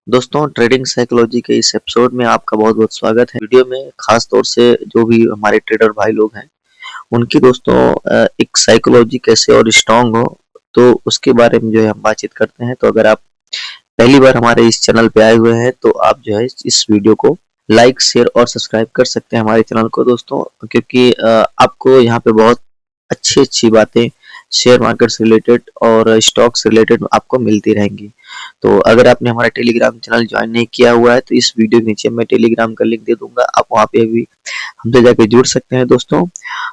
दोस्तों trading psychology के इस एपिसोड में आपका बहुत-बहुत स्वागत है। वीडियो में खास तौर से जो भी हमारे ट्रेडर भाई लोग हैं, उनकी दोस्तों एक साइकोलॉजी कैसे और स्ट्रॉन्ग हो, तो उसके बारे में जो है हम बातचीत करते हैं। तो अगर आप पहली बार हमारे इस चैनल पे आए हुए हैं, तो आप जो है इस वीडियो को लाइक, शेयर और सब्सक्राइब कर सकते हैं हमारे चैनल को दोस्तों, क्योंकि आपको यहाँ पे बहुत अच्छी-अच्छी बातें शेयर मार्केट से रिलेटेड और स्टॉक से रिलेटेड आपको मिलती रहेंगी। तो अगर आपने हमारा टेलीग्राम चैनल ज्वाइन नहीं किया हुआ है, तो इस वीडियो के नीचे मैं टेलीग्राम का लिंक दे दूंगा, आप वहाँ पे भी हमसे जाके जुड़ सकते हैं दोस्तों।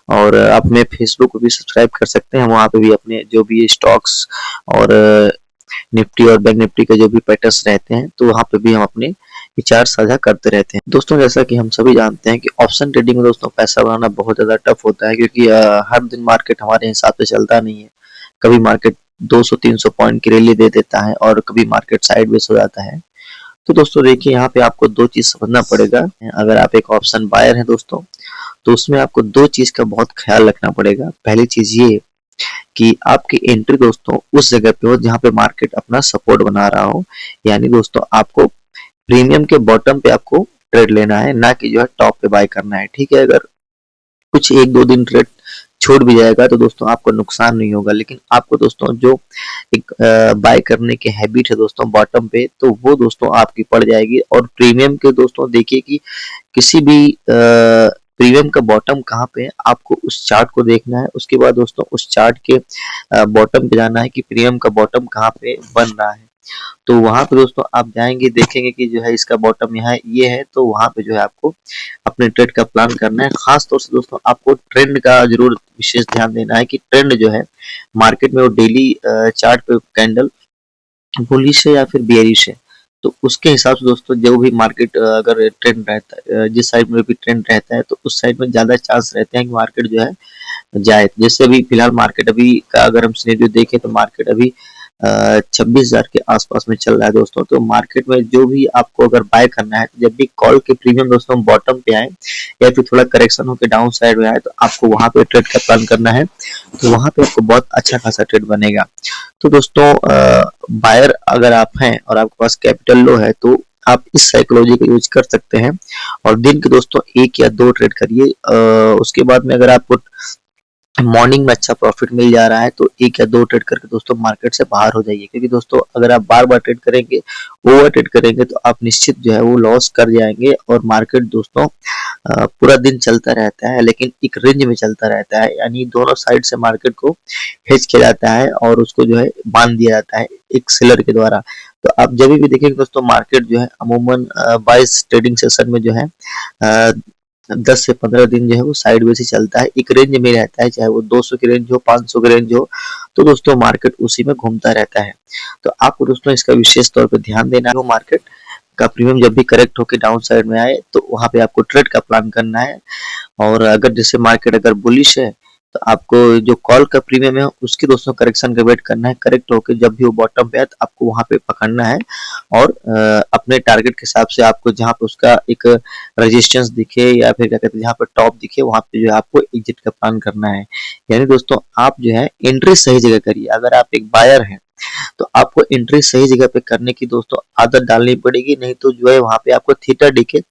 और आप हमें फेसबुक को भी सब्सक्राइब कर सकते हैं, वहाँ पे भी अपने जो भी स्टॉक्स और निफ्टी और बैंक निफ्टी के जो भी पैटर्न्स रहते हैं, तो वहाँ पे भी हम अपने विचार साझा करते रहते हैं। दोस्तों जैसा कि हम सभी जानते हैं कि ऑप्शन ट्रेडिंग में दोस्तों पैसा बनाना बहुत ज़्यादा टफ होता है, क्योंकि हर दिन मार्केट हमारे हिसाब से चलता नहीं है। कभी मार्केट 200-300 पॉइंट की रैली दे देता है और कभी मार्केट साइडवेज हो जाता है। तो दोस्तों देखिए, यहाँ पे आपको दो चीज समझना पड़ेगा। अगर आप एक ऑप्शन बायर हैं दोस्तों, तो उसमें आपको दो चीज का बहुत ख्याल रखना पड़ेगा। पहली चीज ये कि आपकी एंट्री दोस्तों उस जगह पे हो जहाँ पे मार्केट अपना सपोर्ट बना रहा हो, यानी दोस्तों आपको प्रीमियम के बॉटम पे आपको ट्रेड लेना है, ना कि जो है टॉप पे बाय करना है। ठीक है, अगर कुछ एक दो दिन ट्रेड छूट भी जाएगा तो दोस्तों आपको नुकसान नहीं होगा, लेकिन आपको दोस्तों जो एक बाय करने की हैबिट है दोस्तों बॉटम पे, तो वो दोस्तों आपकी पड़ जाएगी। और प्रीमियम के दोस्तों देखिए कि किसी भी प्रीमियम का बॉटम कहाँ पे है, आपको उस चार्ट को देखना है। उसके बाद दोस्तों उस चार्ट के बॉटम पे जाना है कि प्रीमियम का बॉटम कहाँ पे बन रहा है। तो वहां पे दोस्तों आप जाएंगे, देखेंगे कि जो है इसका बॉटम यहाँ ये है, तो वहां पे जो है आपको अपने ट्रेड का प्लान करना है। खास तौर से दोस्तों आपको ट्रेंड का जरूर विशेष ध्यान देना है कि ट्रेंड जो है मार्केट में वो डेली चार्ट पे कैंडल बुलिश है या फिर बेयरिश है, तो उसके हिसाब से दोस्तों जो भी मार्केट अगर ट्रेंड रहता है, जिस साइड में भी ट्रेंड रहता है, तो उस साइड में ज्यादा चांस रहते हैं कि मार्केट जो है जाए। जैसे अभी फिलहाल मार्केट अभी का अगर हम सिनेरियो देखें, तो मार्केट अभी 26,000 के आसपास में चल रहा है दोस्तों। तो मार्केट में जो भी आपको अगर बाय करना है, तो जब भी कॉल के प्रीमियम दोस्तों बॉटम पे आए या फिर थोड़ा करेक्शन होकर डाउन साइड में आए, तो आपको वहां पे ट्रेड का प्लान करना है। तो वहां पे आपको बहुत अच्छा खासा ट्रेड बनेगा। तो दोस्तों बायर अगर आप हैं और आपके पास कैपिटल लो है, तो आप इस साइकोलॉजी का यूज कर सकते हैं और दिन के दोस्तों एक या दो ट्रेड करिए। उसके बाद में अगर आपको मॉर्निंग में अच्छा प्रॉफिट मिल जा रहा है, तो एक या दो ट्रेड करके दोस्तों मार्केट से बाहर हो जाइए, क्योंकि दोस्तों अगर आप बार बार ट्रेड करेंगे, ओवर ट्रेड करेंगे, तो आप निश्चित जो है वो लॉस कर जाएंगे। और मार्केट दोस्तों पूरा दिन चलता रहता है, लेकिन एक रेंज में चलता रहता है, यानी दोनों साइड से मार्केट को हेज किया जाता है और उसको जो है बांध दिया जाता है एक सेलर के द्वारा। तो आप जब भी देखेंगे दोस्तों, मार्केट जो है अमूमन 22 ट्रेडिंग सेशन में जो है 10 से 15 दिन जो है वो साइडवेज ही चलता है, एक रेंज में रहता है, चाहे वो 200 की रेंज हो, 500 की रेंज हो, तो दोस्तों मार्केट उसी में घूमता रहता है। तो आपको दोस्तों इसका विशेष तौर पर ध्यान देना है। वो मार्केट का प्रीमियम जब भी करेक्ट होकर डाउन साइड में आए, तो वहां पे आपको ट्रेड का प्लान करना है। और अगर जैसे मार्केट अगर बुलिश है, तो आपको जो कॉल का प्रीमियम है उसकी दोस्तों करेक्शन का वेट करना है। करेक्ट होकर जब भी वो बॉटम पे आए, तो आपको वहां पे पकड़ना है और अपने टारगेट के हिसाब से आपको जहां पे उसका एक रेजिस्टेंस दिखे या फिर क्या कहते हैं जहां पे टॉप दिखे, वहां पे जो है आपको एग्जिट का प्लान करना है। यानी दोस्तों आप जो है एंट्री सही जगह करिए। अगर आप एक बायर हैं, तो आपको एंट्री सही जगह पे करने की दोस्तों आदत डालनी पड़ेगी, नहीं तो जो है वहां पे आपको थीटा डीके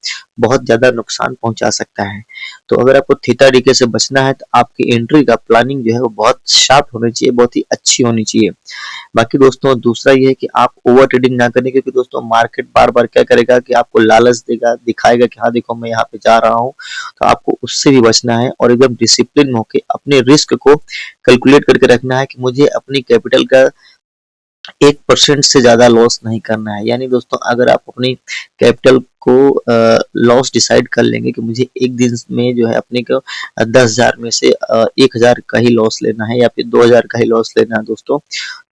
बहुत ज्यादा नुकसान पहुंचा सकता है। तो अगर आपको थीटा डीके से बचना है, तो आपकी एंट्री का प्लानिंग जो है वो बहुत शार्प होनी चाहिए, बहुत ही अच्छी होनी चाहिए। बाकी दोस्तों दूसरा ये है कि आप ओवर ट्रेडिंग ना करें, क्योंकि दोस्तों मार्केट बार बार क्या करेगा कि आपको लालच देगा, दिखाएगा कि हाँ देखो मैं यहाँ पे जा रहा हूँ। तो आपको उससे भी बचना है और एकदम डिसिप्लिन होकर अपने रिस्क को कैलकुलेट करके रखना है कि मुझे अपनी कैपिटल का 1% से ज्यादा लॉस नहीं करना है। यानी दोस्तों अगर आप अपनी कैपिटल को लॉस डिसाइड कर लेंगे कि मुझे एक दिन में जो है अपने को 10,000 में से 1,000 का ही लॉस लेना है या फिर 2,000 का ही लॉस लेना है दोस्तों,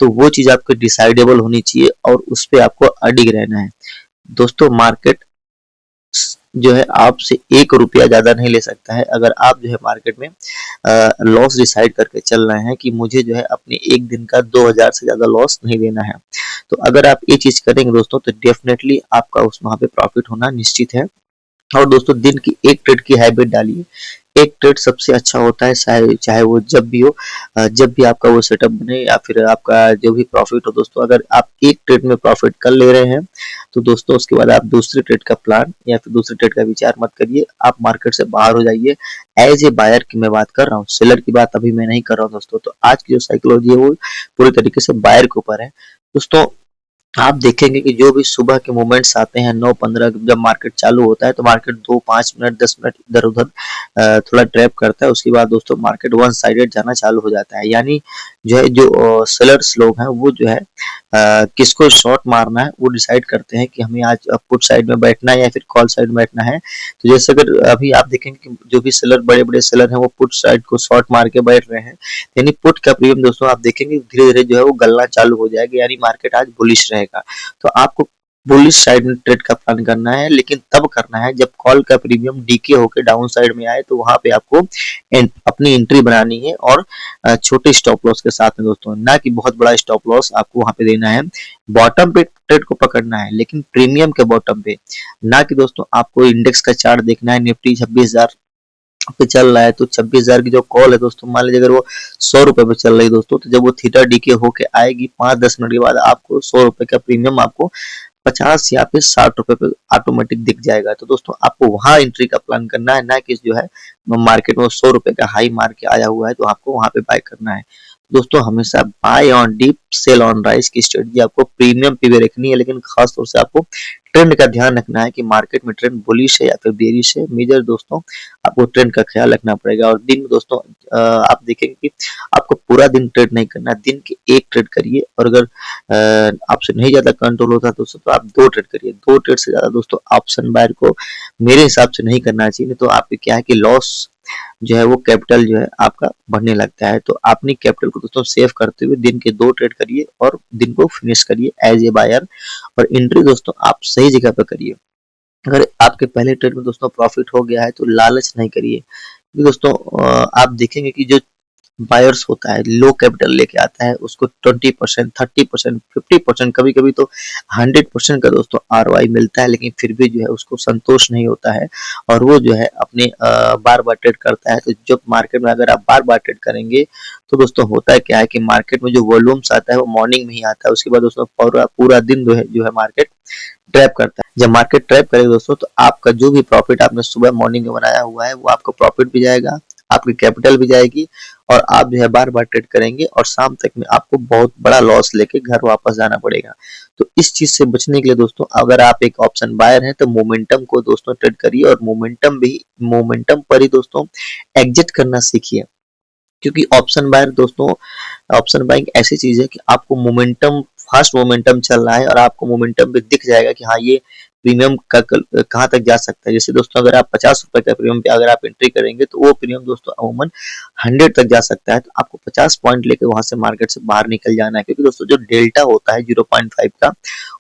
तो वो चीज आपको डिसाइडेबल होनी चाहिए और उस पर आपको अडिग रहना है। दोस्तों मार्केट जो है आपसे 1 रुपया ज्यादा नहीं ले सकता है। अगर आप जो है मार्केट में लॉस डिसाइड करके चल रहे हैं कि मुझे जो है अपने एक दिन का 2,000 से ज्यादा लॉस नहीं लेना है, तो अगर आप ये चीज करेंगे दोस्तों, तो डेफिनेटली आपका उस वहां पे प्रॉफिट होना निश्चित है। और दोस्तों दिन की एक ट्रेड की हैबिट डालिए। एक ट्रेड सबसे अच्छा होता है, चाहे चाहे वो जब भी हो, जब भी आपका वो सेटअप बने या फिर आपका जो भी प्रॉफिट हो दोस्तों। अगर आप एक ट्रेड में प्रॉफिट कर ले रहे हैं तो दोस्तों उसके बाद आप दूसरी ट्रेड का प्लान या फिर दूसरी ट्रेड का विचार मत करिए, आप मार्केट से बाहर हो जाइए। एज ए बायर की मैं बात कर रहा हूँ, सेलर की बात अभी मैं नहीं कर रहा हूँ दोस्तों। तो आज की जो साइकोलॉजी है वो पूरी तरीके से बायर के ऊपर है दोस्तों। आप देखेंगे कि जो भी सुबह के मोमेंट्स आते हैं 9:15, जब मार्केट चालू होता है तो मार्केट 2-5 मिनट 10 मिनट इधर उधर थोड़ा ट्रैप करता है, उसके बाद दोस्तों मार्केट वन साइडेड जाना चालू हो जाता है। यानी जो है जो सेलर्स लोग हैं वो जो है किसको शॉर्ट मारना है वो डिसाइड करते हैं कि हमें आज पुट साइड में बैठना है या फिर कॉल साइड में बैठना है। तो जैसे अगर अभी आप देखेंगे कि जो भी सेलर बड़े बड़े सेलर हैं वो पुट साइड को शॉर्ट मार के बैठ रहे हैं, यानी पुट का प्रीमियम दोस्तों आप देखेंगे धीरे धीरे जो है वो गलना चालू हो जाएगा, यानी मार्केट आज बुलिश रहेगा। तो आपको बुलिश साइड में ट्रेड का प्लान करना है, लेकिन तब करना है जब कॉल का प्रीमियम डीके होकर डाउन साइड में आए, तो वहां पे आपको अपनी एंट्री बनानी है और छोटे स्टॉप लॉस के साथ में दोस्तों, ना कि बहुत बड़ा स्टॉप लॉस आपको वहां पे देना है। बॉटम पे ट्रेड को पकड़ना है लेकिन प्रीमियम के बॉटम पे, ना कि दोस्तों आपको इंडेक्स का चार्ट देखना है। निफ्टी 26,000 पे चल रहा है तो 26,000 की जो कॉल है दोस्तों, मान लीजिए अगर वो 100 रुपए पे चल रही है दोस्तों, तो जब वो थीटा डीके होके आएगी 5-10 मिनट के बाद आपको 100 रुपए का प्रीमियम आपको 50 या फिर 60 रुपए पे ऑटोमेटिक दिख जाएगा। तो दोस्तों आपको वहां एंट्री का प्लान करना है, ना कि जो है मार्केट में 100 रुपए का हाई मार के आया हुआ है तो आपको वहां पे बाय करना है। दोस्तों हमेशा buy on dip sell on rise की स्ट्रेटजी आपको प्रीमियम पे भी रखनी है, लेकिन खास तौर से आपको ट्रेंड का ध्यान रखना है कि मार्केट में ट्रेंड बुलिश है या फिर बेरिश है। मेजर दोस्तों आपको ट्रेंड का ख्याल रखना पड़ेगा। और दिन में दोस्तों आप देखेंगे कि आपको पूरा दिन ट्रेड नहीं करना, दिन के एक ट्रेड करिए। और अगर आपसे नहीं ज्यादा कंट्रोल होता दोस्तों तो आप दो ट्रेड करिए। दो ट्रेड से ज्यादा दोस्तों ऑप्शन बायर को मेरे हिसाब से नहीं करना चाहिए, तो आप क्या है कि लॉस जो है वो कैपिटल जो है आपका बढ़ने लगता है। तो अपनी कैपिटल को दोस्तों सेव करते हुए दिन के दो ट्रेड करिए और दिन को फिनिश करिए एज ए बायर। और एंट्री दोस्तों आप सही जगह पे करिए। अगर आपके पहले ट्रेड में दोस्तों प्रॉफिट हो गया है तो लालच नहीं करिए, क्योंकि दोस्तों आप देखेंगे कि जो बायर्स होता है लो कैपिटल लेके आता है, उसको 20%, 30%, 50%, कभी कभी तो 100% का दोस्तों आरओआई मिलता है, लेकिन फिर भी जो है उसको संतोष नहीं होता है और वो जो है अपने बार बार ट्रेड करता है। तो जब मार्केट में अगर आप बार बार ट्रेड करेंगे तो दोस्तों होता है क्या है कि मार्केट में जो वॉल्यूम्स आता है वो मॉर्निंग में ही आता है, उसके बाद दोस्तों पूरा पूरा दिन जो है मार्केट ट्रैप करता है। जब मार्केट ट्रैप करेगा दोस्तों तो आपका जो भी प्रॉफिट आपने सुबह मॉर्निंग में बनाया हुआ है वो आपका प्रॉफिट भी जाएगा, आपकी कैपिटल भी जाएगी और आप जो है बार बार ट्रेड करेंगे और शाम तक में आपको बहुत बड़ा लॉस लेके घर वापस जाना पड़ेगा। तो इस चीज से बचने के लिए दोस्तों अगर आप एक ऑप्शन बायर हैं तो मोमेंटम को दोस्तों ट्रेड करिए और मोमेंटम पर ही दोस्तों एग्जिट करना सीखिए। क्योंकि ऑप्शन बायर दोस्तों, ऑप्शन बाइंग ऐसी चीज है कि आपको मोमेंटम, फास्ट मोमेंटम चल रहा है और आपको मोमेंटम पे दिख जाएगा कि हाँ ये प्रीमियम कहाँ तक जा सकता है। जैसे दोस्तों अगर आप 50 रुपए का प्रीमियम पे अगर आप एंट्री करेंगे तो वो प्रीमियम दोस्तों अमूमन 100 तक जा सकता है। तो आपको 50 पॉइंट लेके वहां से मार्केट से बाहर निकल जाना है, क्योंकि दोस्तों जो डेल्टा होता है 0.5 का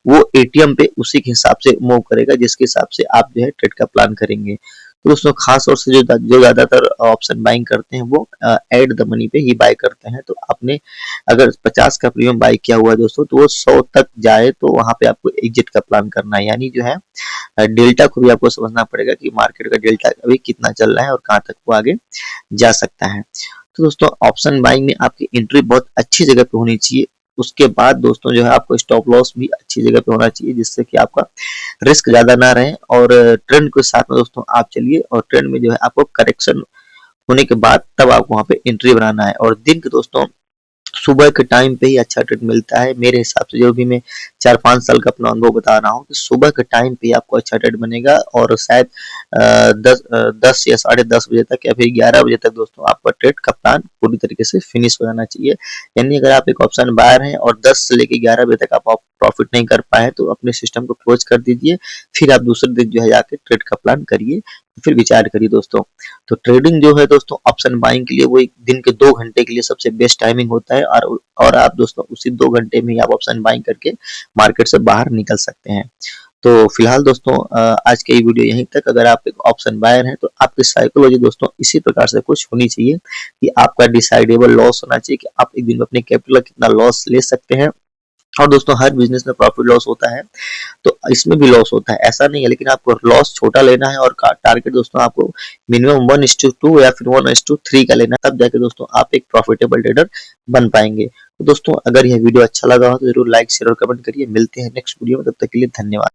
वो एटीएम पे उसी के हिसाब से मूव करेगा जिसके हिसाब से आप जो है ट्रेड का प्लान करेंगे। तो दोस्तों खास तौर से जो ज्यादातर ऑप्शन बाइंग करते हैं वो एड द मनी पे ही बाय करते हैं। तो आपने अगर 50 का प्रीमियम बाय किया हुआ है दोस्तों तो वो 100 तक जाए तो वहां पे आपको एग्जिट का प्लान करना है। यानी जो है डेल्टा को भी आपको समझना पड़ेगा कि मार्केट का डेल्टा अभी कितना चल रहा है और कहाँ तक वो आगे जा सकता है। तो दोस्तों ऑप्शन बाइंग में आपकी एंट्री बहुत अच्छी जगह पे होनी चाहिए। उसके बाद दोस्तों जो है आपको स्टॉप लॉस भी अच्छी जगह पे होना चाहिए, जिससे कि आपका रिस्क ज्यादा ना रहे और ट्रेंड के साथ में दोस्तों आप चलिए। और ट्रेंड में जो है आपको करेक्शन होने के बाद तब आपको वहां पे एंट्री बनाना है। और दिन के दोस्तों सुबह के टाइम पे ही अच्छा ट्रेड मिलता है मेरे हिसाब से। जो भी मैं 4-5 साल का अपना अनुभव बता रहा हूँ कि सुबह के टाइम पे आपको अच्छा ट्रेड बनेगा और शायद 10 या 10:30 बजे तक या फिर 11 बजे तक दोस्तों आपका ट्रेड का प्लान पूरी तरीके से फिनिश हो जाना चाहिए। यानी अगर आप एक ऑप्शन बायर हैं और 10 से लेके 11 बजे तक आप प्रॉफिट नहीं कर पाए तो अपने सिस्टम को क्लोज कर दीजिए, फिर आप दूसरे दिन जो है जाके ट्रेड का प्लान करिए, फिर विचार करिए दोस्तों। तो ट्रेडिंग जो है दोस्तों ऑप्शन बाइंग के लिए वो एक दिन के 2 घंटे के लिए सबसे बेस्ट टाइमिंग होता है और आप दोस्तों उसी 2 घंटे में ही आप ऑप्शन बाइंग करके मार्केट से बाहर निकल सकते हैं। तो फिलहाल दोस्तों आज के ये वीडियो यहीं तक। अगर आप एक ऑप्शन बायर हैं तो आपकी साइकोलॉजी दोस्तों इसी प्रकार से कुछ होनी चाहिए कि आपका डिसाइडेबल लॉस होना चाहिए कि आप एक दिन में अपने कैपिटल का कितना लॉस ले सकते हैं और दोस्तों हर बिजनेस में प्रॉफिट लॉस होता है, तो इसमें भी लॉस होता है, ऐसा नहीं है, लेकिन आपको लॉस छोटा लेना है और टारगेट दोस्तों आपको मिनिमम 1:2 या फिर 1:3 का लेना है, तब जाके दोस्तों आप एक प्रॉफिटेबल ट्रेडर बन पाएंगे। तो दोस्तों अगर यह वीडियो अच्छा लगा हो तो जरूर लाइक शेयर और कमेंट करिए। मिलते हैं नेक्स्ट वीडियो में, तब तक के लिए धन्यवाद।